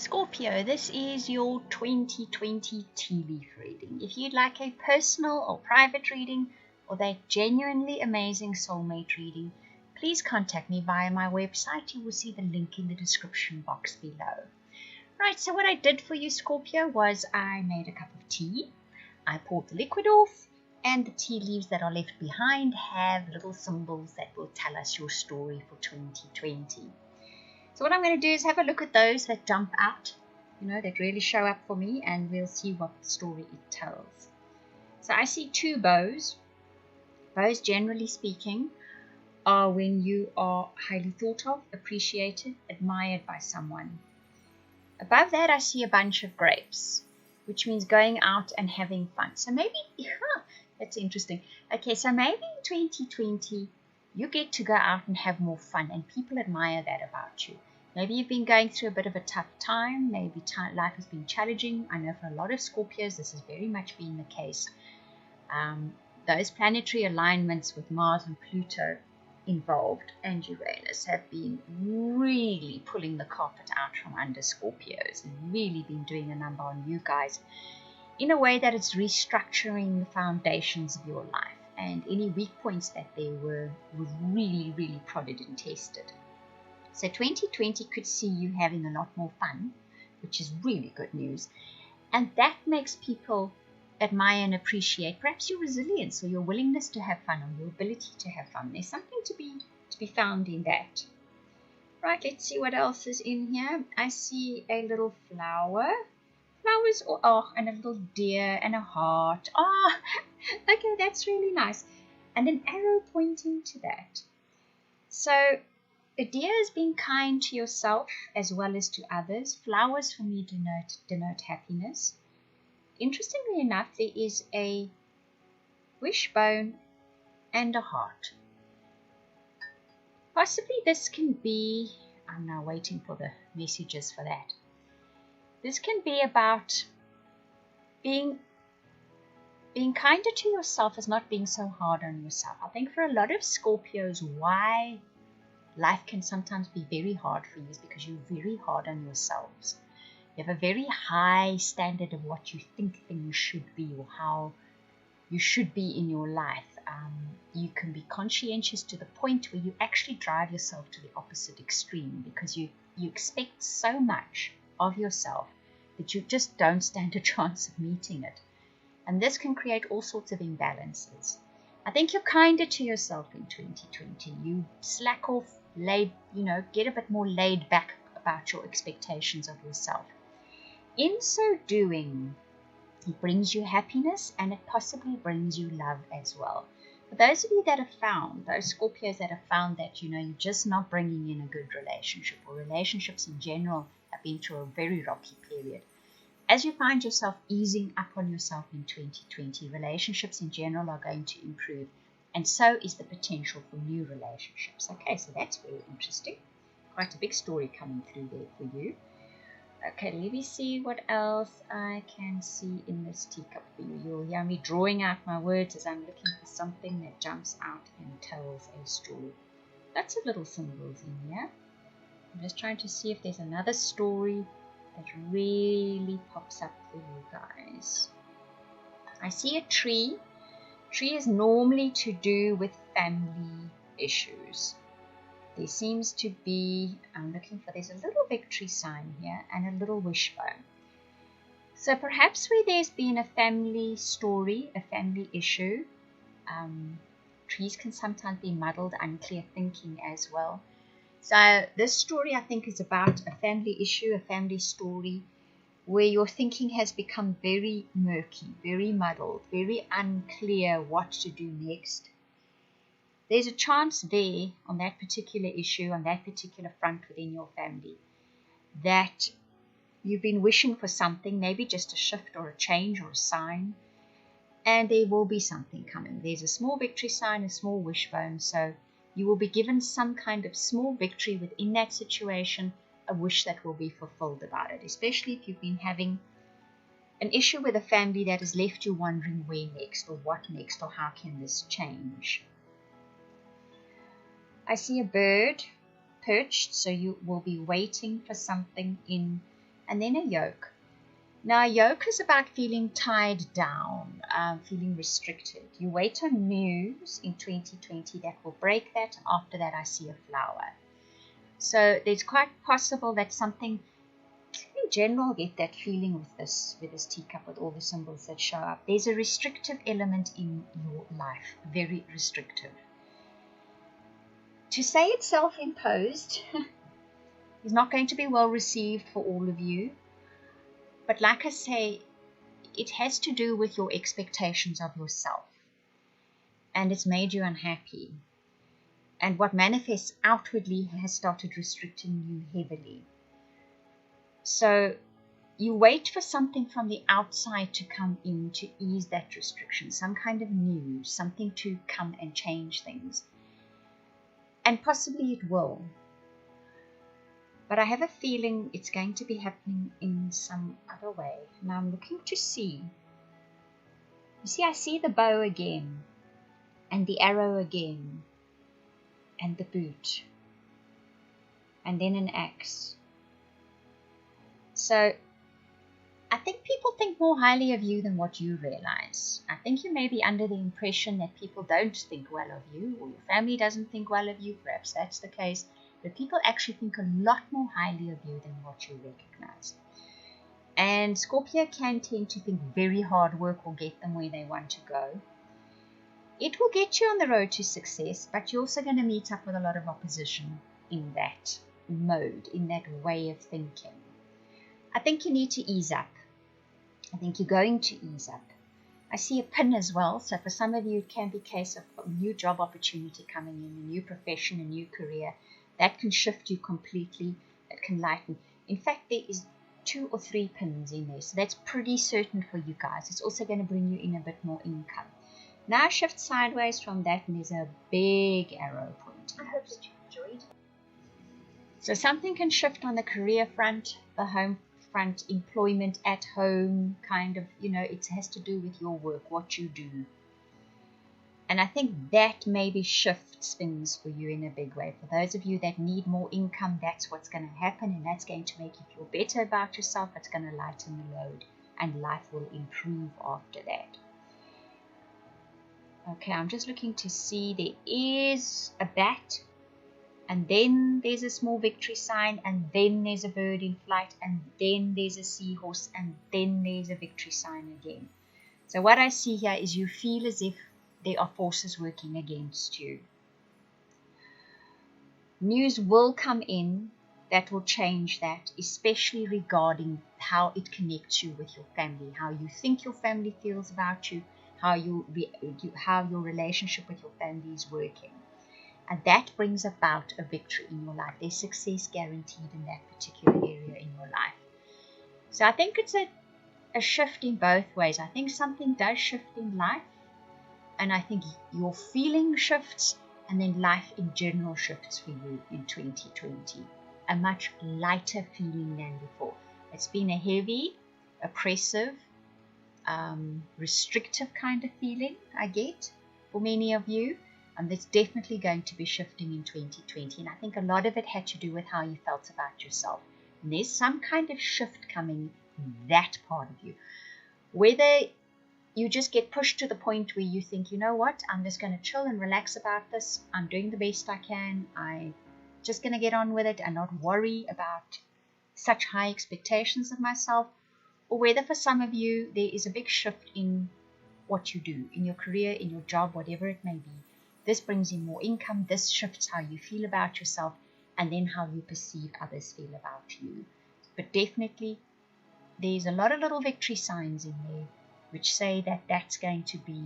Scorpio, this is your 2020 tea leaf reading. If you'd like a personal or private reading or that genuinely amazing soulmate reading, please contact me via my website. You will see the link in the description box below. Right, so what I did for you, Scorpio, was I made a cup of tea. I poured the liquid off, and the tea leaves that are left behind have little symbols that will tell us your story for 2020. So what I'm going to do is have a look at those that jump out, that really show up for me, and we'll see what story it tells. So I see two bows. Bows, generally speaking, are when you are highly thought of, appreciated, admired by someone. Above that, I see a bunch of grapes, which means going out and having fun. So maybe, that's interesting. Okay, so maybe in 2020, you get to go out and have more fun, and people admire that about you. Maybe you've been going through a bit of a tough time. Maybe life has been challenging. I know for a lot of Scorpios, this has very much been the case. Those planetary alignments with Mars and Pluto involved and Uranus have been really pulling the carpet out from under Scorpios and really been doing a number on you guys in a way that it's restructuring the foundations of your life. And any weak points that there were really, really prodded and tested. So 2020 could see you having a lot more fun, which is really good news. And that makes people admire and appreciate perhaps your resilience or your willingness to have fun or your ability to have fun. There's something to be found in that. Right, let's see what else is in here. I see a little flower. Flowers, and a little deer and a heart. Okay, that's really nice. And an arrow pointing to that. So a deer is being kind to yourself as well as to others. Flowers for me denote happiness. Interestingly enough, there is a wishbone and a heart. Possibly this can be, I'm now waiting for the messages for that. This can be about being kinder to yourself, as not being so hard on yourself. I think for a lot of Scorpios, why life can sometimes be very hard for you is because you're very hard on yourselves. You have a very high standard of what you think things should be or how you should be in your life. You can be conscientious to the point where you actually drive yourself to the opposite extreme because you expect so much of yourself that you just don't stand a chance of meeting it. And this can create all sorts of imbalances. I think you're kinder to yourself in 2020. You slack off, get a bit more laid back about your expectations of yourself. In so doing, it brings you happiness and it possibly brings you love as well. For those of you that have found, those Scorpios that have found that, you're just not bringing in a good relationship, or relationships in general have been through a very rocky period. As you find yourself easing up on yourself in 2020, relationships in general are going to improve, and so is the potential for new relationships. Okay, so that's very interesting. Quite a big story coming through there for you. Okay, let me see what else I can see in this teacup for you. You'll hear me drawing out my words as I'm looking for something that jumps out and tells a story. Lots of little symbols in here. I'm just trying to see if there's another story that really pops up for you guys. I see a tree. Tree is normally to do with family issues. There seems to be, there's a little victory sign here and a little wishbone. So perhaps where there's been a family story, a family issue, trees can sometimes be muddled, unclear thinking as well. So this story, I think, is about a family issue, a family story, where your thinking has become very murky, very muddled, very unclear what to do next. There's a chance there on that particular issue, on that particular front within your family, that you've been wishing for something, maybe just a shift or a change or a sign, and there will be something coming. There's a small victory sign, a small wishbone, so you will be given some kind of small victory within that situation, a wish that will be fulfilled about it, especially if you've been having an issue with a family that has left you wondering where next, or what next, or how can this change. I see a bird perched, so you will be waiting for something in and then a yoke. Now, a yoke is about feeling tied down, feeling restricted. You wait on news in 2020 that will break that. After that, I see a flower. So it's quite possible that something, in general, get that feeling with this teacup, with all the symbols that show up. There's a restrictive element in your life, very restrictive. To say it's self-imposed is not going to be well received for all of you. But like I say, it has to do with your expectations of yourself. And it's made you unhappy. And what manifests outwardly has started restricting you heavily. So you wait for something from the outside to come in to ease that restriction. Some kind of news, something to come and change things. And possibly it will. But I have a feeling it's going to be happening in some other way. Now I'm looking to see. You see, I see the bow again. And the arrow again. And the boot. And then an axe. So, I think people think more highly of you than what you realize. I think you may be under the impression that people don't think well of you. Or your family doesn't think well of you. Perhaps that's the case. But people actually think a lot more highly of you than what you recognize. And Scorpio can tend to think very hard work will get them where they want to go. It will get you on the road to success, but you're also going to meet up with a lot of opposition in that mode, in that way of thinking. I think you need to ease up. I think you're going to ease up. I see a pin as well, so for some of you it can be a case of a new job opportunity coming in, a new profession, a new career. That can shift you completely. That can lighten. In fact, there is 2 or 3 pins in there. So that's pretty certain for you guys. It's also going to bring you in a bit more income. Now shift sideways from that and there's a big arrow pointing. I hope that you enjoyed. So something can shift on the career front, the home front, employment at home, kind of, it has to do with your work, what you do. And I think that maybe shifts things for you in a big way. For those of you that need more income, that's what's going to happen. And that's going to make you feel better about yourself. It's going to lighten the load. And life will improve after that. Okay, I'm just looking to see. There is a bat. And then there's a small victory sign. And then there's a bird in flight. And then there's a seahorse. And then there's a victory sign again. So what I see here is you feel as if there are forces working against you. News will come in that will change that, especially regarding how it connects you with your family, how you think your family feels about you, how your relationship with your family is working. And that brings about a victory in your life. There's success guaranteed in that particular area in your life. So I think it's a shift in both ways. I think something does shift in life. And I think your feeling shifts, and then life in general shifts for you in 2020. A much lighter feeling than before. It's been a heavy, oppressive, restrictive kind of feeling I get for many of you. And that's definitely going to be shifting in 2020. And I think a lot of it had to do with how you felt about yourself. And there's some kind of shift coming in that part of you. Whether you just get pushed to the point where you think, you know what, I'm just going to chill and relax about this. I'm doing the best I can. I'm just going to get on with it and not worry about such high expectations of myself. Or whether for some of you, there is a big shift in what you do, in your career, in your job, whatever it may be. This brings in more income. This shifts how you feel about yourself and then how you perceive others feel about you. But definitely, there's a lot of little victory signs in there which say that that's going to be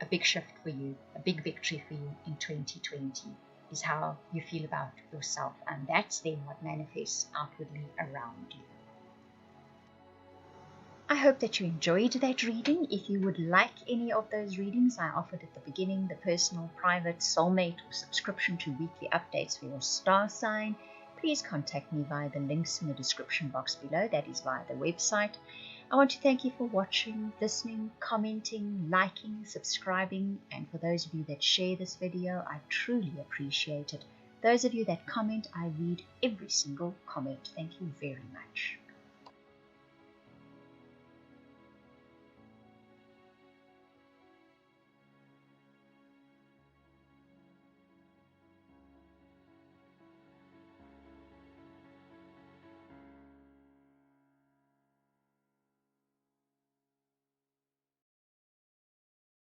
a big shift for you, a big victory for you in 2020, is how you feel about yourself. And that's then what manifests outwardly around you. I hope that you enjoyed that reading. If you would like any of those readings I offered at the beginning, the personal, private, soulmate, or subscription to weekly updates for your star sign, please contact me via the links in the description box below. That is via the website. I want to thank you for watching, listening, commenting, liking, subscribing, and for those of you that share this video, I truly appreciate it. Those of you that comment, I read every single comment. Thank you very much.